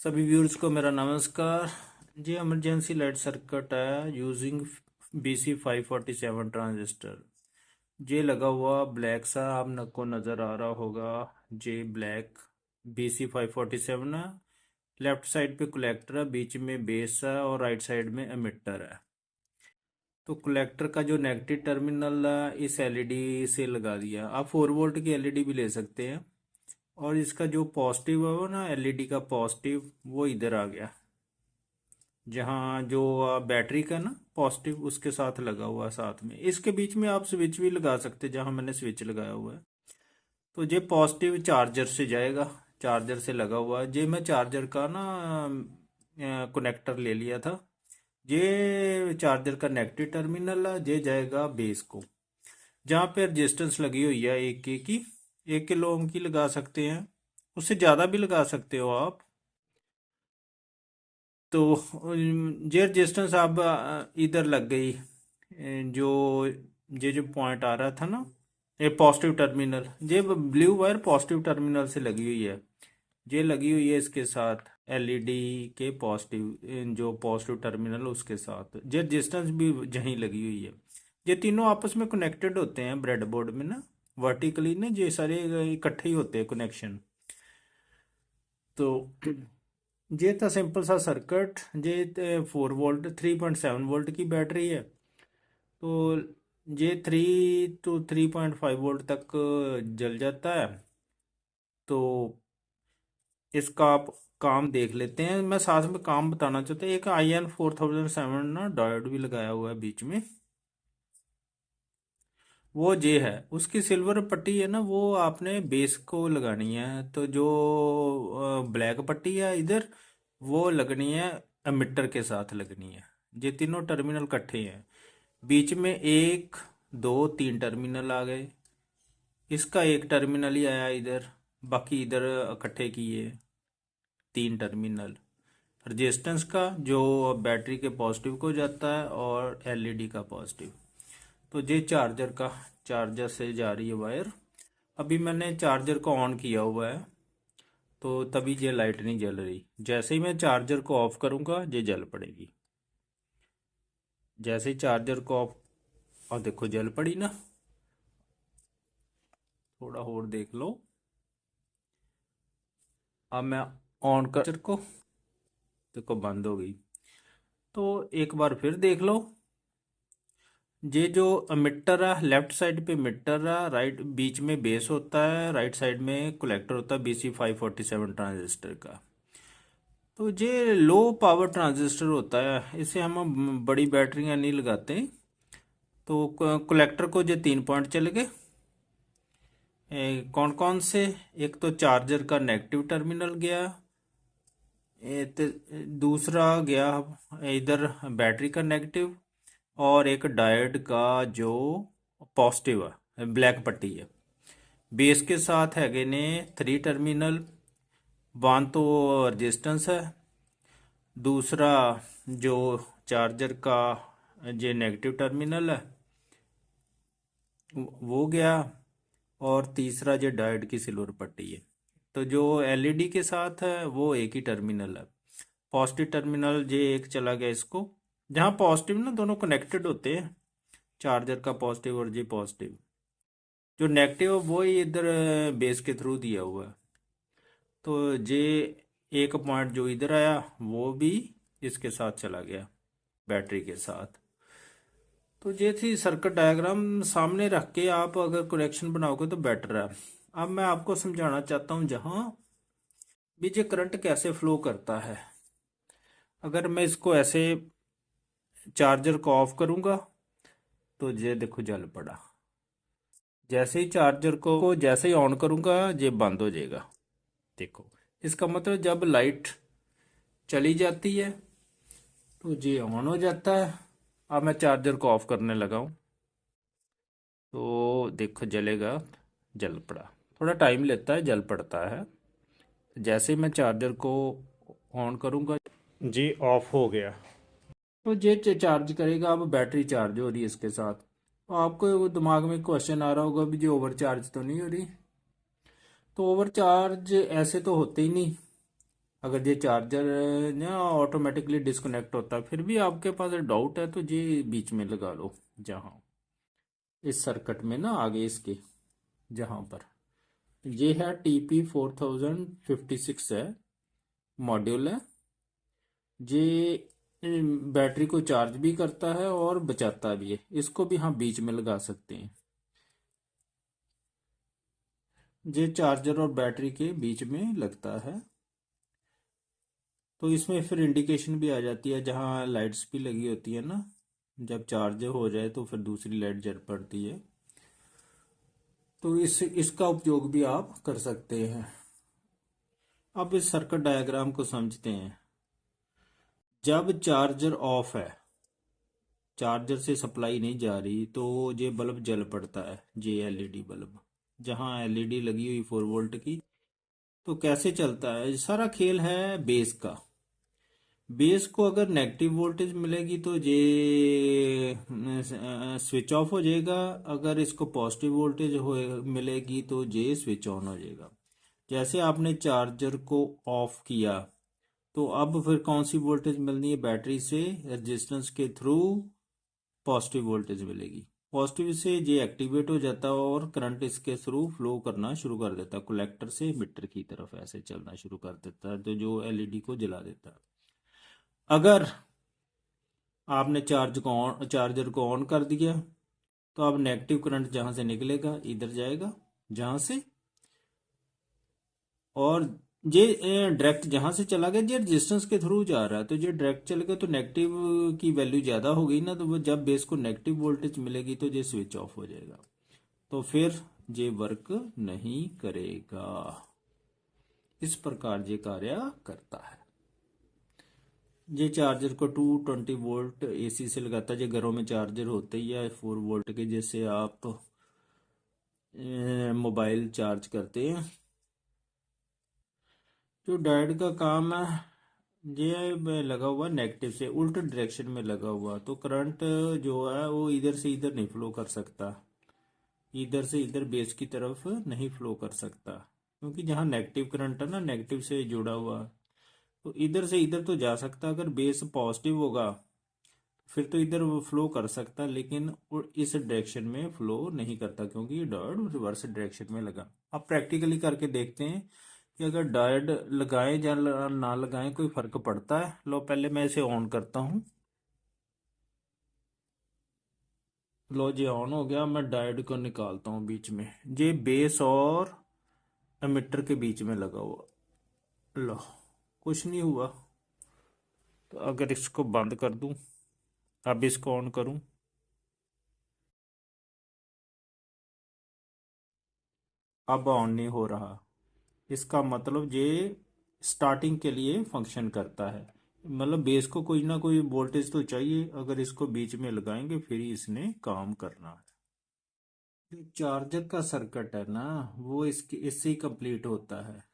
सभी व्यूअर्स को मेरा नमस्कार। ये इमरजेंसी लाइट सर्किट है यूजिंग BC547 ट्रांजिस्टर। ये लगा हुआ ब्लैक सा आपको नज़र आ रहा होगा। ये ब्लैक BC547 है। लेफ्ट साइड पे कलेक्टर है, बीच में बेस है और राइट साइड में एमिटर है। तो कलेक्टर का जो नेगेटिव टर्मिनल है इस एलईडी से लगा दिया। आप 4 वोल्ट की एलईडी भी ले सकते हैं। और इसका जो पॉजिटिव है वो ना एलईडी का पॉजिटिव वो इधर आ गया, जहाँ जो बैटरी का ना पॉजिटिव उसके साथ लगा हुआ है। साथ में इसके बीच में आप स्विच भी लगा सकते हैं, जहाँ मैंने स्विच लगाया हुआ है। तो ये पॉजिटिव चार्जर से जाएगा, चार्जर से लगा हुआ है। ये मैं चार्जर का ना कनेक्टर ले लिया था। ये चार्जर का नेगेटिव टर्मिनल है, ये जाएगा बेस को, जहाँ पे रजिस्टेंस लगी हुई है 1K की। 1 किलो ओम की लगा सकते हैं, उससे ज़्यादा भी लगा सकते हो आप। तो ये रजिस्टेंस अब इधर लग गई। जो जो पॉइंट आ रहा था ना, ये पॉजिटिव टर्मिनल, ये ब्लू वायर पॉजिटिव टर्मिनल से लगी हुई है। ये लगी हुई है इसके साथ एलईडी के पॉजिटिव, जो पॉजिटिव टर्मिनल उसके साथ ये रजिस्टेंस भी यहीं लगी हुई है। ये तीनों आपस में कनेक्टेड होते हैं ब्रेडबोर्ड में ना, वर्टिकली ना, ये सारे इकट्ठे ही होते हैं कनेक्शन। तो ये था सिंपल सा सर्किट। ये 4 वोल्ट 3.7 वोल्ट की बैटरी है। तो ये 3 to 3.5 वोल्ट तक जल जाता है। तो इसका आप काम देख लेते हैं। मैं साथ में काम बताना चाहता हूँ। एक IN4007 ना डायोड भी लगाया हुआ है बीच में, वो जे है। उसकी सिल्वर पट्टी है ना, वो आपने बेस को लगानी है। तो जो ब्लैक पट्टी है इधर, वो लगनी है एमिटर के साथ लगनी है। ये तीनों टर्मिनल इकट्ठे हैं। बीच में 1 2 3 टर्मिनल आ गए। इसका एक टर्मिनल ही आया इधर, बाकी इधर इकट्ठे किए 3 टर्मिनल। रजिस्टेंस का जो बैटरी के पॉजिटिव को जाता है और एलईडी का पॉजिटिव। तो ये चार्जर का, चार्जर से जा रही है वायर। अभी मैंने चार्जर को ऑन किया हुआ है, तो तभी ये लाइट नहीं जल रही। जैसे ही मैं चार्जर को ऑफ करूँगा ये जल पड़ेगी। जैसे ही चार्जर को ऑफ, और देखो जल पड़ी ना। थोड़ा और देख लो। अब मैं ऑन कर चार्जर को, देखो बंद हो गई। तो एक बार फिर देख लो। ये जो मीटर है, लेफ्ट साइड पे मीटर है, राइट बीच में बेस होता है, राइट साइड में कलेक्टर होता है BC547 ट्रांजिस्टर का। तो ये लो पावर ट्रांजिस्टर होता है, इसे हम बड़ी बैटरियां नहीं लगाते। तो कलेक्टर को ये 3 पॉइंट चले गए। कौन कौन से? एक तो चार्जर का नेगेटिव टर्मिनल गया, दूसरा गया इधर बैटरी का नेगेटिव, और एक डायोड का जो पॉजिटिव है, ब्लैक पट्टी है। बेस के साथ हैगे ने 3 टर्मिनल। वन तो रजिस्टेंस है, दूसरा जो चार्जर का जो नेगेटिव टर्मिनल है वो गया, और तीसरा जो डायोड की सिल्वर पट्टी है। तो जो एलईडी के साथ है वो एक ही टर्मिनल है। पॉजिटिव टर्मिनल ये एक चला गया इसको, जहाँ पॉजिटिव ना दोनों कनेक्टेड होते हैं, चार्जर का पॉजिटिव और ये पॉजिटिव। जो नेगेटिव है वो ही इधर बेस के थ्रू दिया हुआ है। तो ये एक पॉइंट जो इधर आया वो भी इसके साथ चला गया, बैटरी के साथ। तो ये थी सर्किट डायग्राम। सामने रख के आप अगर कनेक्शन बनाओगे तो बेटर है। अब मैं आपको समझाना चाहता हूँ जहाँ भी ये करंट कैसे फ्लो करता है। अगर मैं इसको ऐसे चार्जर को ऑफ करूँगा तो ये देखो जल पड़ा। जैसे ही चार्जर को जैसे ही ऑन करूँगा ये बंद हो जाएगा। देखो, इसका मतलब जब लाइट चली जाती है तो ये ऑन हो जाता है। अब मैं चार्जर को ऑफ करने लगा हूँ तो देखो जलेगा, जल पड़ा। थोड़ा टाइम लेता है, जल पड़ता है। जैसे ही मैं चार्जर को ऑन करूँगा जी ऑफ हो गया। तो ये चार्ज करेगा। अब बैटरी चार्ज हो रही है इसके साथ। तो आपको वो दिमाग में क्वेश्चन आ रहा होगा भी जो ओवर चार्ज तो नहीं हो रही। तो ओवर चार्ज ऐसे तो होते ही नहीं। अगर ये चार्जर ना ऑटोमेटिकली डिस्कनेक्ट होता है, फिर भी आपके पास डाउट है तो ये बीच में लगा लो, जहाँ इस सर्किट में ना आगे इसके जहाँ पर ये है TP4056 है, मॉड्यूल है। ये बैटरी को चार्ज भी करता है और बचाता भी है। इसको भी हम बीच में लगा सकते हैं। ये चार्जर और बैटरी के बीच में लगता है, तो इसमें फिर इंडिकेशन भी आ जाती है, जहाँ लाइट्स भी लगी होती है ना, जब चार्ज हो जाए तो फिर दूसरी लाइट जल पड़ती है। तो इसका उपयोग भी आप कर सकते हैं। अब इस सर्किट डायग्राम को समझते हैं। जब चार्जर ऑफ है, चार्जर से सप्लाई नहीं जा रही, तो ये बल्ब जल पड़ता है, ये एलईडी बल्ब, जहाँ एलईडी लगी हुई 4 वोल्ट की। तो कैसे चलता है, सारा खेल है बेस का। बेस को अगर नेगेटिव वोल्टेज मिलेगी तो ये स्विच ऑफ हो जाएगा, अगर इसको पॉजिटिव वोल्टेज हो मिलेगी तो ये स्विच ऑन हो जाएगा। जैसे आपने चार्जर को ऑफ किया, तो अब फिर कौन सी वोल्टेज मिलनी है, बैटरी से रेजिस्टेंस के थ्रू पॉजिटिव वोल्टेज मिलेगी। पॉजिटिव से ये एक्टिवेट हो जाता है और करंट इसके थ्रू फ्लो करना शुरू कर देता है, कलेक्टर से मीटर की तरफ ऐसे चलना शुरू कर देता है, तो जो एलईडी को जला देता है। अगर आपने चार्जर को ऑन कर दिया, तो अब नेगेटिव करंट जहां से निकलेगा इधर जाएगा, जहां से, और ये डायरेक्ट जहां से चला गया, ये रेजिस्टेंस के थ्रू जा रहा है, तो ये डायरेक्ट चलेगा तो नेगेटिव की वैल्यू ज्यादा हो गई ना, तो वो जब बेस को नेगेटिव वोल्टेज मिलेगी तो ये स्विच ऑफ हो जाएगा, तो फिर ये वर्क नहीं करेगा। इस प्रकार ये कार्य करता है। ये चार्जर को 220 वोल्ट एसी से लगाता है। ये घरों में चार्जर होते ही है 4 वोल्ट के, जैसे आप मोबाइल चार्ज करते हैं। जो डायोड का काम है, ये लगा हुआ नेगेटिव से उल्ट डायरेक्शन में लगा हुआ, तो करंट जो है वो इधर से इधर नहीं फ्लो कर सकता, इधर से इधर बेस की तरफ नहीं फ्लो कर सकता, क्योंकि जहाँ नेगेटिव करंट है ना, नेगेटिव से जुड़ा हुआ, तो इधर से इधर तो जा सकता। अगर बेस पॉजिटिव होगा फिर तो इधर वो फ्लो कर सकता, लेकिन इस डायरेक्शन में फ्लो नहीं करता, क्योंकि ये डायोड रिवर्स डायरेक्शन में लगा। अब प्रैक्टिकली करके देखते हैं कि अगर डायोड लगाएं या ना लगाएं कोई फर्क पड़ता है। लो पहले मैं इसे ऑन करता हूँ। लो जी ऑन हो गया। मैं डायोड को निकालता हूँ बीच में, ये बेस और एमिटर के बीच में लगा हुआ। लो कुछ नहीं हुआ। तो अगर इसको बंद कर दूं, अब इसको ऑन करूं, अब ऑन नहीं हो रहा। इसका मतलब ये स्टार्टिंग के लिए फंक्शन करता है, मतलब बेस को कोई ना कोई वोल्टेज तो चाहिए, अगर इसको बीच में लगाएंगे फिर ही इसने काम करना है। जो चार्जर का सर्किट है ना, वो इसके इससे ही कंप्लीट होता है।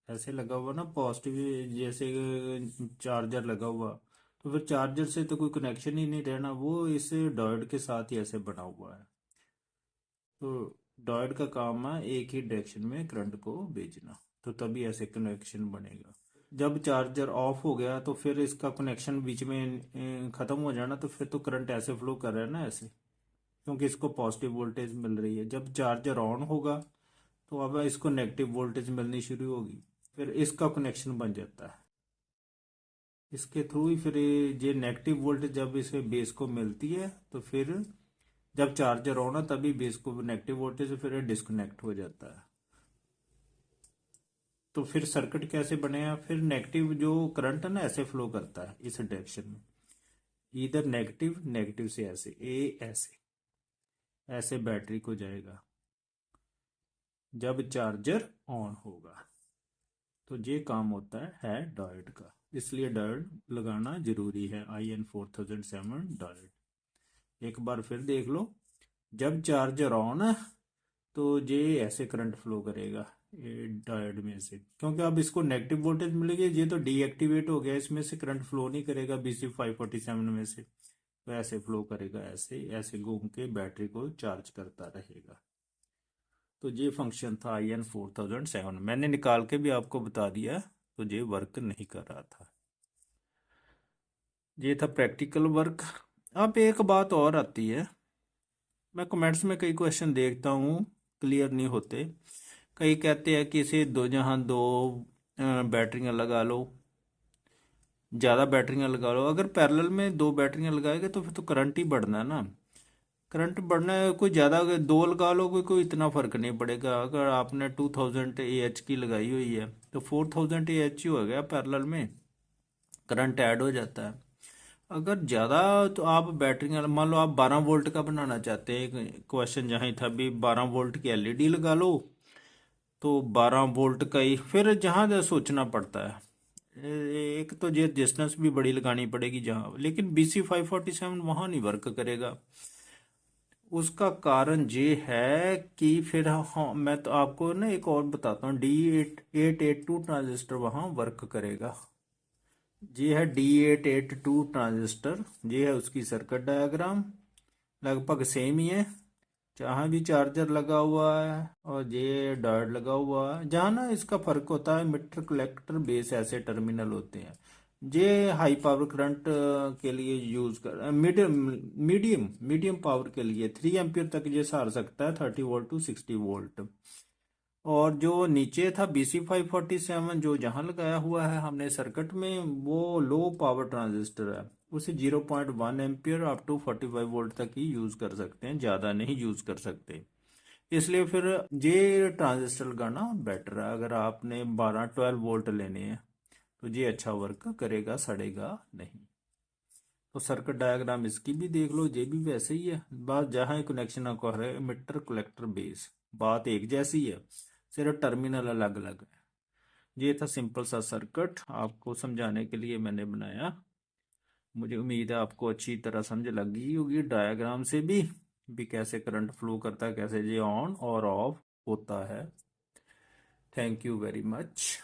ऐसे लगा हुआ ना पॉजिटिव, जैसे चार्जर लगा हुआ, तो फिर चार्जर से तो कोई कनेक्शन ही नहीं रहना, वो इस डायोड के साथ ही ऐसे बना हुआ है। तो डायोड का काम है एक ही डायरेक्शन में करंट को भेजना, तो तभी ऐसे कनेक्शन बनेगा। जब चार्जर ऑफ हो गया तो फिर इसका कनेक्शन बीच में खत्म हो जाना, तो फिर तो करंट ऐसे फ्लो कर रहा है ना ऐसे, क्योंकि इसको पॉजिटिव वोल्टेज मिल रही है। जब चार्जर ऑन होगा तो अब इसको नेगेटिव वोल्टेज मिलनी शुरू होगी, फिर इसका कनेक्शन बन जाता है। इसके थ्रू ही फिर ये नेगेटिव वोल्टेज जब इसे बेस को मिलती है, तो फिर जब चार्जर ऑन है तभी बेस को नेगेटिव वोल्टेज से फिर डिस्कनेक्ट हो जाता है। तो फिर सर्किट कैसे बनेगा, फिर नेगेटिव जो करंट है ना ऐसे फ्लो करता है इस डायरेक्शन में, इधर नेगेटिव, नेगेटिव से ऐसे ऐसे ऐसे बैटरी को जाएगा जब चार्जर ऑन होगा। तो ये काम होता है डायोड का, इसलिए डायोड लगाना जरूरी है। IN4007 डायोड एक बार फिर देख लो। जब चार्जर ऑन है तो ये ऐसे करंट फ्लो करेगा ये डायोड में से, क्योंकि अब इसको नेगेटिव वोल्टेज मिलेगी, ये तो डीएक्टिवेट हो गया, इसमें से करंट फ्लो नहीं करेगा BC547 में से, तो ऐसे फ्लो करेगा, ऐसे ऐसे घूम के बैटरी को चार्ज करता रहेगा। तो ये फंक्शन था IN4007, मैंने निकाल के भी आपको बता दिया। तो ये वर्क नहीं कर रहा था। ये था प्रैक्टिकल वर्क। अब एक बात और आती है, मैं कमेंट्स में कई क्वेश्चन देखता हूँ क्लियर नहीं होते। कई कहते हैं कि इसे दो जहाँ दो बैटरियाँ लगा लो, ज़्यादा बैटरियाँ लगा लो। अगर पैरेलल में दो बैटरियाँ लगाएंगे तो फिर तो करंट ही बढ़ना है ना। करंट बढ़ना है, कोई ज़्यादा अगर दो लगा लो कोई इतना फ़र्क नहीं पड़ेगा। अगर आपने 2000 AH की लगाई हुई है तो 4000 AH ही हो गया पैरेलल में, करंट ऐड हो जाता है। अगर ज़्यादा तो आप बैटरी, मान लो आप 12 वोल्ट का बनाना चाहते हैं, क्वेश्चन जहाँ ही था भी 12 वोल्ट की एलईडी लगा लो, तो 12 वोल्ट का ही फिर जहाँ सोचना पड़ता है। एक तो ये डिस्टेंस भी बड़ी लगानी पड़ेगी जहाँ, लेकिन BC547 वहाँ नहीं वर्क करेगा। उसका कारण ये है कि फिर हाँ, मैं तो आपको ना एक और बताता हूँ, D882 ट्रांजिस्टर वहाँ वर्क करेगा। ये है D882 ट्रांजिस्टर, ये है उसकी सर्किट डायग्राम, लगभग सेम ही है। जहाँ भी चार्जर लगा हुआ है और ये डायोड लगा हुआ है। जहाँ ना इसका फर्क होता है, मीटर, कलेक्टर, बेस ऐसे टर्मिनल होते हैं। ये हाई पावर करंट के लिए यूज कर, मीडियम मीडियम मीडियम पावर के लिए 3 एम्पियर तक ये सहार सकता है, 30 वोल्ट टू 60 वोल्ट। और जो नीचे था BC547 जो जहाँ लगाया हुआ है हमने सर्किट में, वो लो पावर ट्रांजिस्टर है। उसे 0.1 एम्पियर अप टू 45 वोल्ट तक ही यूज कर सकते हैं, ज़्यादा नहीं यूज कर सकते। इसलिए फिर ये ट्रांजिस्टर लगाना बेटर है। अगर आपने 12 वोल्ट लेने हैं तो ये अच्छा वर्क करेगा, सड़ेगा नहीं। तो सर्किट डायग्राम इसकी भी देख लो, ये भी वैसे ही है। बात जहाँ कनेक्शन को है, मीटर, कलेक्टर, बेस, बात एक जैसी है, सिर्फ टर्मिनल अलग अलग है। ये था सिंपल सा सर्किट, आपको समझाने के लिए मैंने बनाया। मुझे उम्मीद है आपको अच्छी तरह समझ लग गई होगी डायग्राम से भी कैसे करंट फ्लो करता है, कैसे ये ऑन और ऑफ होता है। Thank you very much.